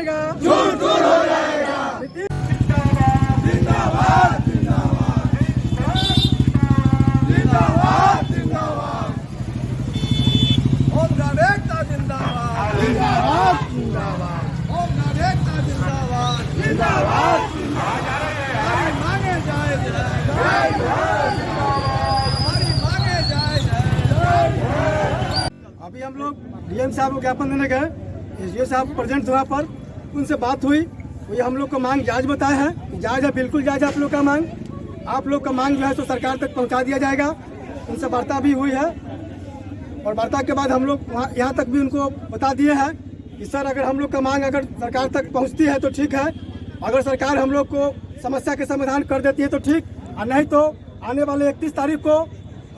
जाएगा, चूर चूर हो जाएगा। जिंदाबाद जिंदाबाद जिंदाबाद जिंदाबाद, होम गार्ड एकता जिंदाबाद जिंदाबाद जिंदाबाद, होम गार्ड एकता जिंदाबाद जिंदाबाद जिंदाबाद। हमारी मांगे जायज है, हमारी मांगे जायज है। अभी हम लोग डीएम साहब को ज्ञापन देने गए, एसडीओ साहब प्रेजेंट थे वहाँ पर, उनसे बात हुई। ये हम लोग को मांग जायज बताया है, जायज है, बिल्कुल जायज है आप लोग का मांग। आप लोग का मांग जो है तो सरकार तक पहुँचा दिया जाएगा। उनसे वार्ता भी हुई है और वार्ता के बाद हम लोग वहाँ यहाँ तक भी उनको बता दिए हैं कि सर अगर हम लोग का मांग अगर सरकार तक पहुँचती है तो ठीक है, अगर सरकार हम लोग को समस्या के समाधान कर देती है तो ठीक, और नहीं तो आने वाले 31 तारीख को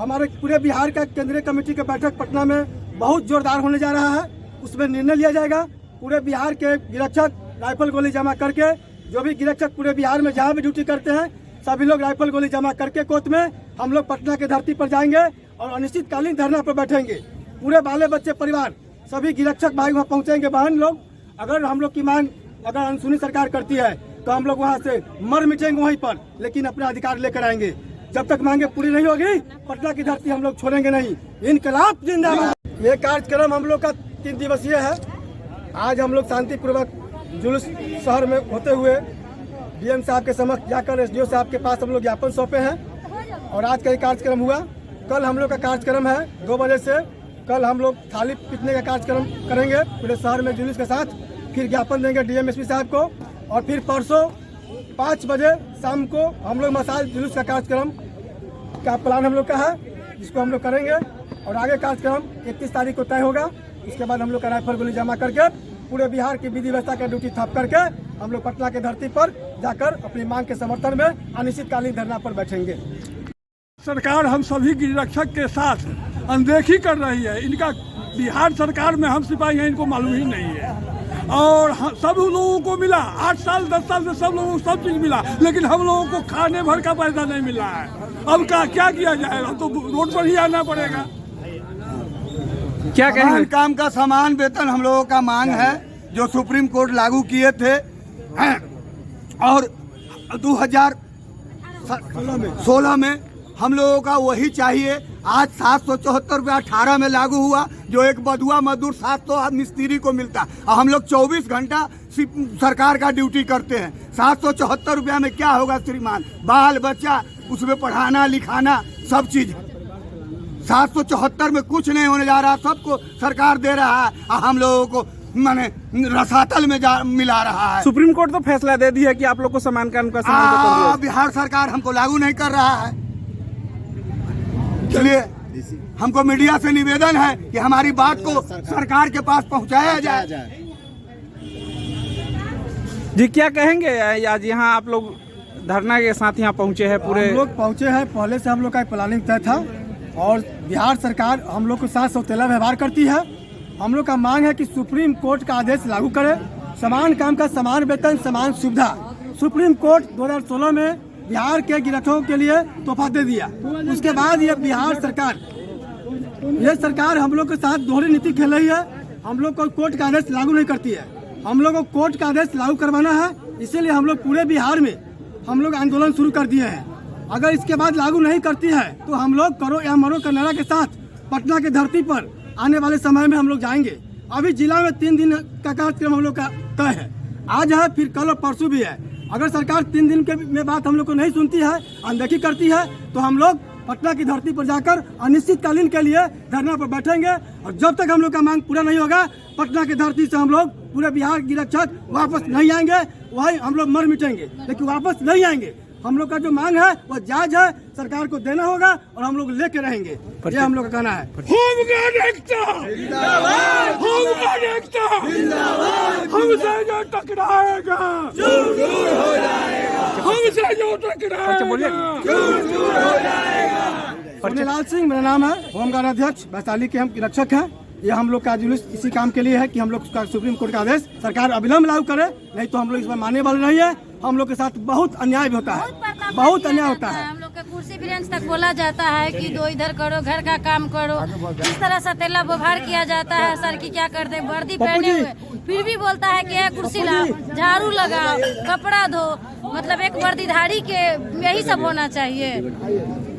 हमारे पूरे बिहार का केंद्रीय कमेटी की बैठक पटना में बहुत जोरदार होने जा रहा है। उसमें निर्णय लिया जाएगा। पूरे बिहार के गिरक्षक राइफल गोली जमा करके, जो भी गिरक्षक पूरे बिहार में जहाँ भी ड्यूटी करते हैं सभी लोग राइफल गोली जमा करके कोर्ट में हम लोग पटना के धरती पर जाएंगे और अनिश्चितकालीन धरना पर बैठेंगे। पूरे बाले बच्चे परिवार सभी गिरक्षक भाई वहाँ पहुँचेंगे। बहन लोग अगर हम लोग की मांग अगर अनसुनी सरकार करती है तो हम लोग वहाँ से मर मिटेंगे वहीं पर, लेकिन अपना अधिकार लेकर आएंगे। जब तक मांगे पूरी नहीं होगी पटना की धरती हम लोग छोड़ेंगे नहीं। इनकलाब जिंदाबाद। ये कार्यक्रम हम लोग का 3 दिवसीय है। आज हम लोग शांतिपूर्वक जुलूस शहर में होते हुए डीएम साहब के समक्ष जाकर एसडीओ साहब के पास हम लोग ज्ञापन सौंपे हैं और आज का ये कार्यक्रम हुआ। कल हम लोग का कार्यक्रम है 2 बजे से, कल हम लोग थाली पीटने का कार्यक्रम करेंगे पूरे शहर में जुलूस के साथ, फिर ज्ञापन देंगे डीएम एसपी साहब को और फिर परसों 5 बजे शाम को हम लोग मसाल जुलूस का कार्यक्रम का प्लान हम लोग का है, जिसको हम लोग करेंगे और आगे कार्यक्रम 31 तारीख को तय होगा। इसके बाद हम लोग का राइफल गोली जमा करके पूरे बिहार की विधि व्यवस्था का ड्यूटी थप करके हम लोग पटना के धरती पर जाकर अपनी मांग के समर्थन में अनिश्चितकालीन धरना पर बैठेंगे। सरकार हम सभी गिरक्षक के साथ अनदेखी कर रही है। इनका बिहार सरकार में हम सिपाही हैं, इनको मालूम ही नहीं है। और सब लोगों को मिला 8 साल 10 साल से सब लोगों को सब चीज मिला, लेकिन हम लोगों को खाने भर का पैसा नहीं मिला है। अब क्या किया जाएगा, तो रोड पर ही आना पड़ेगा। क्या कहेंगे? काम का समान वेतन हम लोगों का मांग है, जो सुप्रीम कोर्ट लागू किए थे और 2016 में हम लोगों का वही चाहिए। आज 774 रुपया 18 में लागू हुआ, जो एक बधुआ मजदूर 700 मिस्त्री को मिलता, और हम लोग 24 घंटा सरकार का ड्यूटी करते हैं। 774 रुपया में क्या होगा श्रीमान? बाल बच्चा उसमें पढ़ाना लिखाना सब चीज। 774 में कुछ नहीं होने जा रहा, सबको सरकार दे रहा है और हम लोगों को माने रसातल में मिला रहा है। सुप्रीम कोर्ट तो फैसला दे दिया कि आप लोग को समान काम का बिहार सरकार हमको लागू नहीं कर रहा है। इसलिए हमको मीडिया से निवेदन है कि हमारी बात को सरकार के पास पहुंचाया जाए। जी क्या कहेंगे? आज यहाँ आप लोग धरना के साथ यहाँ पहुँचे हैं? पूरे हम लोग पहुँचे हैं, पहले से हम लोग का प्लानिंग तय था और बिहार सरकार हम लोग के साथ सौतेला व्यवहार करती है। हम लोग का मांग है कि सुप्रीम कोर्ट का आदेश लागू करे, समान काम का समान वेतन समान सुविधा। सुप्रीम कोर्ट 2016 में बिहार के गिरक्षकों के लिए तोहफा दे दिया। उसके बाद ये बिहार सरकार हम लोग के साथ दोहरी नीति खेल रही है। हम लोग को कोर्ट का आदेश लागू नहीं करती है। हम लोग को कोर्ट का आदेश लागू करवाना है, इसीलिए हम लोग पूरे बिहार में हम लोग आंदोलन शुरू कर दिए हैं। अगर इसके बाद लागू नहीं करती है तो हम लोग करो या मरो का नारा के साथ पटना के धरती पर आने वाले समय में हम लोग जाएंगे। अभी जिला में 3 दिन का कार्यक्रम हम लोग का तय है, आज है फिर कल और परसों भी है। अगर सरकार 3 दिन के में बात हम लोग को नहीं सुनती है, अनदेखी करती है, तो हम लोग पटना की धरती पर जाकर अनिश्चितकालीन के लिए धरना पर बैठेंगे और जब तक हम लोग का मांग पूरा नहीं होगा पटना की धरती से हम लोग पूरे बिहार गिरक्षक वापस नहीं आएंगे। वही हम लोग मर मिटेंगे, लेकिन वापस नहीं आएंगे। हम लोग का जो मांग है वो जायज है, सरकार को देना होगा और हम लोग लेके रहेंगे। ये हम लोग का कहना है। होम गार्ड एकता जिंदाबाद, होम गार्ड एकता जिंदाबाद। हमसे जो टकराएगा चूर चूर हो जाएगा, हमसे जो टकराएगा चूर चूर हो जाएगा। सोनीलाल सिंह मेरा नाम है, होम गार्ड अध्यक्ष वैशाली के हम गिरक्षक हैं। ये हम लोग का जुलूस इसी काम के लिए है कि हम लोग का सुप्रीम कोर्ट का आदेश सरकार अविलंब लागू करे, नहीं तो हम लोग इस पर मानने वाले नहीं है। हम लोग के साथ बहुत अन्याय होता है, बहुत अन्याय होता है। किसी ब्रांच तक बोला जाता है कि दो इधर करो, घर का काम करो, इस तरह सतेला व्यवहार किया जाता है। सर की क्या करते, वर्दी पहने हुए फिर भी बोलता है कि कुर्सी लाओ, झाड़ू लगाओ, कपड़ा धो, मतलब एक वर्दीधारी के यही सब होना चाहिए।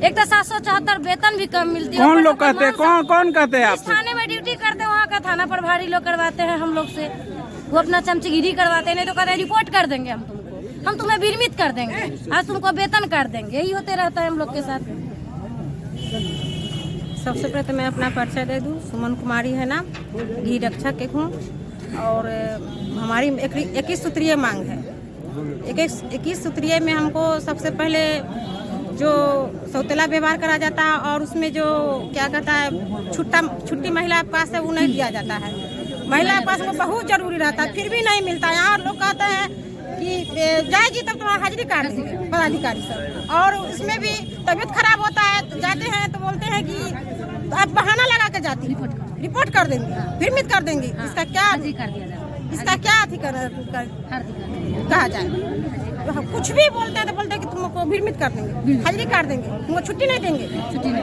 एक तो 774 वेतन भी कम मिलती है। कौन लोग कहते हैं, कौन कहते हैं आप? थाने में ड्यूटी करते हैं, वहाँ का थाना प्रभारी लोग करवाते हैं हम लोग से। वो अपना चमचगिरी करवाते हैं, नहीं तो कहते हैं रिपोर्ट कर देंगे हम तुम्हें विरमित कर देंगे, आज तुमको वेतन कर देंगे। यही होते रहता है हम लोग के साथ। सबसे पहले तो मैं अपना परिचय दे दूँ। सुमन कुमारी है नाम, गृह रक्षक एक हूँ और हमारी 21 सूत्रीय मांग है। 21 सूत्रीय में हमको सबसे पहले जो सौतेला व्यवहार करा जाता है और उसमें जो क्या कहता है छुट्टी महिला के पास है वो नहीं दिया जाता है। महिला के पास वो बहुत जरूरी रहता है, फिर भी नहीं मिलता है। यहाँ लोग कहते हैं कि जाएगी तब तुम्हारा हाजिरी काट देंगे पदाधिकारी सब, और उसमें भी तबीयत खराब होता है तो जाते हैं तो बोलते हैं कि आप बहाना लगा के जाती, रिपोर्ट कर देंगे, विरमित कर देंगे। इसका क्या अथी कहा जाए? कुछ भी बोलते हैं तो बोलते हैं कि तुमको विरमित कर देंगे, हाजिरी काट देंगे, तुमको छुट्टी नहीं देंगे।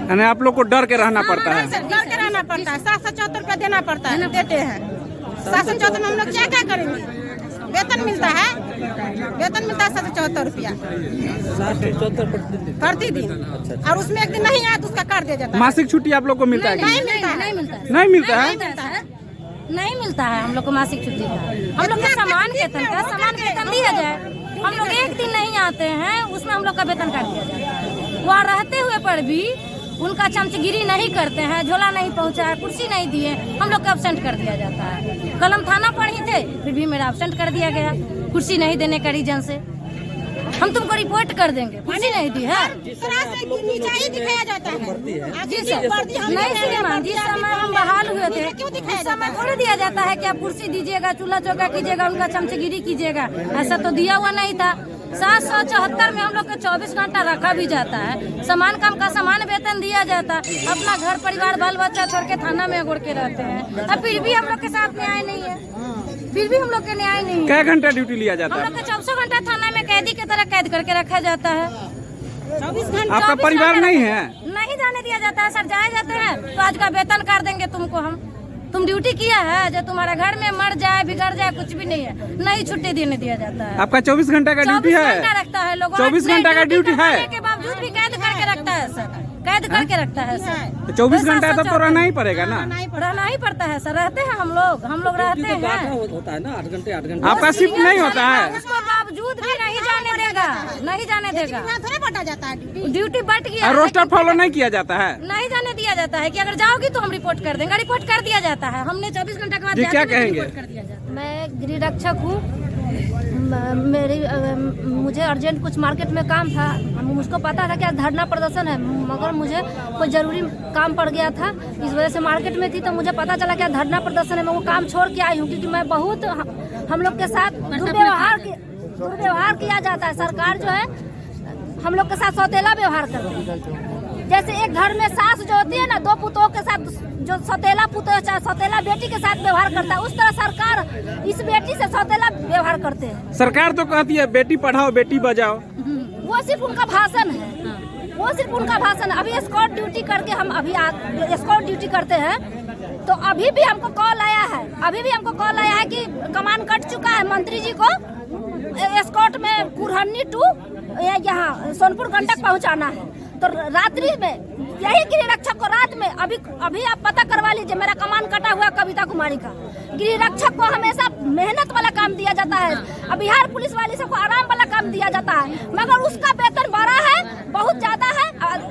यानी आप लोग को डर के रहना पड़ता है? डर के रहना पड़ता है। 774 रुपया देना पड़ता है, देते हैं। 774 में हम लोग क्या करेंगे? वेतन मिलता है 774 रुपया प्रतिदिन, और उसमें एक दिन नहीं आया तो उसका काट दिया जाता है। मासिक छुट्टी आप लोग को मिलता है? नहीं मिलता है। नहीं मिलता है? नहीं मिलता है हम लोग को मासिक छुट्टी का। हम लोग का समान वेतन दिया जाए। हम लोग एक दिन नहीं आते हैं, उसमें हम लोग का वेतन काट दिया जाता है। वहाँ रहते हुए पर भी उनका चमचगिरी नहीं करते हैं, झोला नहीं पहुँचा, कुर्सी नहीं दिए, हम लोग का एब्सेंट कर दिया जाता है। कल हम थाना पर ही थे, फिर भी मेरा एब्सेंट कर दिया गया कुर्सी नहीं देने का रीजन से। हम तुमको रिपोर्ट कर देंगे, कुर्सी नहीं दी है। दिखाया जाता है नहीं श्रीमान, जिस समय हम बहाल हुए थे उस समय थोड़ी दिया जाता है कि आप कुर्सी दीजिएगा, चूल्हा चौका कीजिएगा, उनका चमचगिरी कीजिएगा, ऐसा तो दिया हुआ नहीं था। 774 में हम लोग को 24 घंटा रखा भी जाता है। समान काम का समान वेतन दिया जाता है। अपना घर परिवार बाल बच्चा छोड़ के थाना में अगोड़ के रहते हैं, अब फिर भी हम लोग के साथ न्याय नहीं है। फिर भी हम लोग के न्याय नहीं है। क्या घंटा ड्यूटी लिया जाता हम है? लोग को 24 घंटा थाना में कैदी की तरह कैद करके रखा जाता है। 24 घंटा आपका परिवार नहीं है? नहीं जाने दिया जाता है सर। जाए जाते हैं तो आज का वेतन कर देंगे तुमको हम। तुम ड्यूटी किया है, जो तुम्हारा घर में मर जाए बिगड़ जाए कुछ भी नहीं है, नहीं छुट्टी देने दिया जाता है। आपका 24 घंटा का ड्यूटी है? 24 घंटा रखता है लोग। 24 घंटा का ड्यूटी है के बावजूद भी कैद करके रखता है सर, कैद करके रखता है सर। 24 घंटा तक तो रहना ही पड़ेगा ना? रहना ही पड़ता है सर। रहते हैं हम लोग रहते हैं। होता है ना 8 घंटे आपका शिफ्ट नहीं होता है? उसके बावजूद भी नहीं जाने देगा। थोड़े बटा जाता है, ड्यूटी बट गया। रोस्टर फॉलो नहीं किया जाता है? नहीं जाने दिया जाता है कि अगर जाओगी तो हम रिपोर्ट कर देंगे। रिपोर्ट कर दिया जाता है। हमने 24 घंटा के बाद जी, क्या कहेंगे? रिपोर्ट कर दिया जाता है। मैं गृह रक्षक हूँ। मुझे अर्जेंट कुछ मार्केट में काम था। मुझको पता था कि आज धरना प्रदर्शन है, मगर मुझे कोई ज़रूरी काम पड़ गया था, इस वजह से मार्केट में थी। तो मुझे पता चला कि धरना प्रदर्शन है। मैं वो काम छोड़ के आई हूँ क्योंकि मैं बहुत हम लोग के साथ दुर्व्यवहार किया जाता है। सरकार जो है हम लोग के साथ सौतेला व्यवहार करती है। जैसे एक घर में सास जो होती है ना, 2 पुतों के साथ जो सौतेला पुतों चाहे सौतेला बेटी के साथ व्यवहार करता है, उस तरह सरकार इस बेटी से सौतेला व्यवहार करते हैं। सरकार तो कहती है बेटी पढ़ाओ बेटी बचाओ। वो सिर्फ उनका भाषण है, वो सिर्फ उनका भाषण है। अभी स्कॉट ड्यूटी करके हम स्कॉट ड्यूटी करते हैं, तो अभी भी हमको कॉल आया है कि कमान कट चुका है मंत्री जी को स्कॉट में कुरहन्नी टू यहाँ सोनपुर गंडक पहुँचाना है। तो रात्रि में यही गृह रक्षक को रात में अभी आप पता करवा लीजिए, मेरा कमान कटा हुआ कविता कुमारी का। गृह रक्षक को हमेशा मेहनत वाला काम दिया जाता है, अब बिहार पुलिस वाले सबको आराम वाला काम दिया जाता है, मगर उसका वेतन बड़ा है, बहुत ज्यादा है,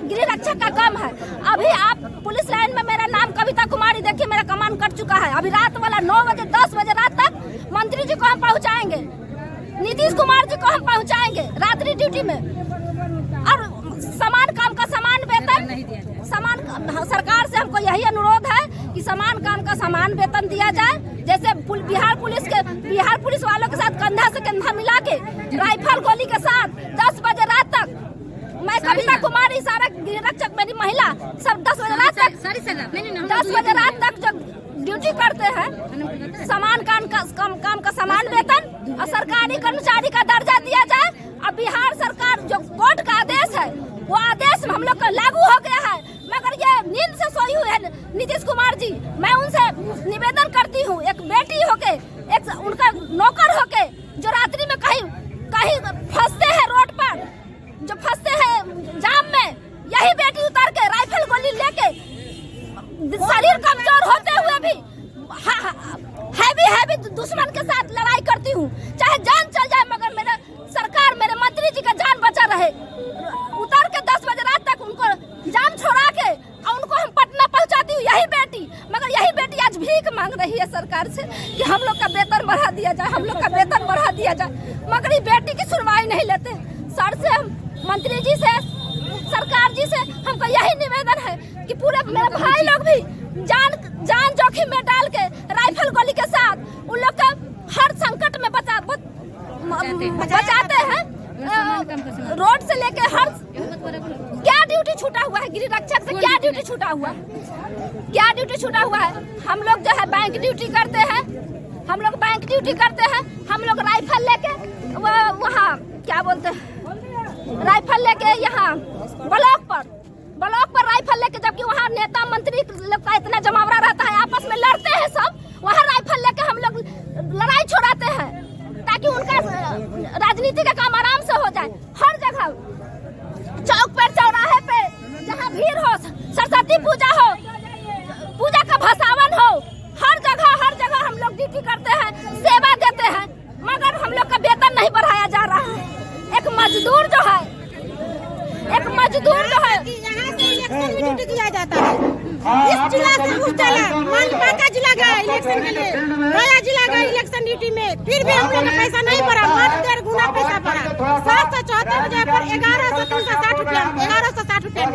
गृह रक्षक का कम है। अभी आप पुलिस लाइन में मेरा नाम कविता कुमारी देखिए, मेरा कमान कट चुका है। अभी रात वाला 9 बजे 10 बजे रात तक मंत्री जी को हम पहुँचाएंगे, नीतीश कुमार जी को हम पहुँचाएंगे रात्रि ड्यूटी में। और समान काम का समान वेतन सरकार से हमको यही अनुरोध है कि समान काम का समान वेतन दिया जाए। जैसे बिहार पुलिस वालों के साथ कंधा से कंधा मिला के राइफल गोली के साथ 10 बजे रात तक, मैं कविता कुमारी सारा गृह रक्षक मेरी महिला सब 10 बजे रात तक जब ड्यूटी करते हैं, समान काम का समान वेतन और सरकारी कर्मचारी का दर्जा दिया जाए। अब बिहार सरकार जो कोर्ट का आदेश है, वो आदेश में हम लोग का लागू हो गया है, मगर ये नींद से सोई हुई है नीतीश कुमार जी। मैं उनसे निवेदन करती हूँ, एक बेटी होके, एक उनका नौकर होके, जो रात्रि में कहीं फंसते हैं रोड पर, जो फंसते हैं जाम में, यही बेटी उतर के राइफल गोली लेके शरीर कमजोर होते हुए भी हैवी दुश्मन के साथ लड़ाई करती हूँ, चाहे जान चल जाए, मगर मेरे सरकार, मेरे मंत्री जी का जान बचा रहे। उतर के 10 बजे रात तक उनको जाम छोड़ा के और उनको हम पटना पहुँचाती हूँ, यही बेटी। मगर यही बेटी आज भीख मांग रही है सरकार से कि हम लोग का वेतन बढ़ा दिया जाए, हम लोग का वेतन बढ़ा दिया जाए, मगर ये बेटी की सुनवाई नहीं लेते। सर से, हम मंत्री जी से, सरकार जी से हमको यही निवेदन है कि पूरे मेरे भाई लोग भी जान जोखिम में डाल के राइफल गोली के साथ उन लोग का हर संकट में बचाते हैं। रोड से लेके हर क्या ड्यूटी छूटा हुआ है, गिरी रक्षक से क्या ड्यूटी छूटा हुआ है, क्या ड्यूटी छूटा हुआ है। हम लोग जो है बैंक ड्यूटी करते हैं, हम लोग बैंक ड्यूटी करते हैं, हम लोग राइफल लेके वहाँ क्या बोलते हैं, राइफल लेके यहाँ ब्लॉक पर राइफल लेके, जबकि वहाँ नेता मंत्री लोग का इतना जमावड़ा रहता है, आपस में लड़ते हैं सब, वहाँ राइफल लेके हम लोग लड़ाई छोड़ाते हैं ताकि उनका राजनीति का काम आराम से हो जाए। हर जगह चौक पर, चौराहे पे, जहाँ भीड़ हो, सरस्वती पूजा हो, पूजा का भसावन हो, हर जगह हम लोग ड्यूटी करते हैं, सेवा देते हैं, मगर हम लोग का वेतन नहीं बढ़ाया जा रहा है। एक मजदूर जो है यहाँ से इलेक्शन में ड्यूटी दिया जाता है, इस जिला से उस जिला, बांका जिला गया इलेक्शन के लिए, गया जिला गया इलेक्शन ड्यूटी में, फिर भी हम लोग का पैसा नहीं बढ़ा, 1.5 गुना पैसा बढ़ा। 774 जगह पर 1160 रुपया 1160 रुपया।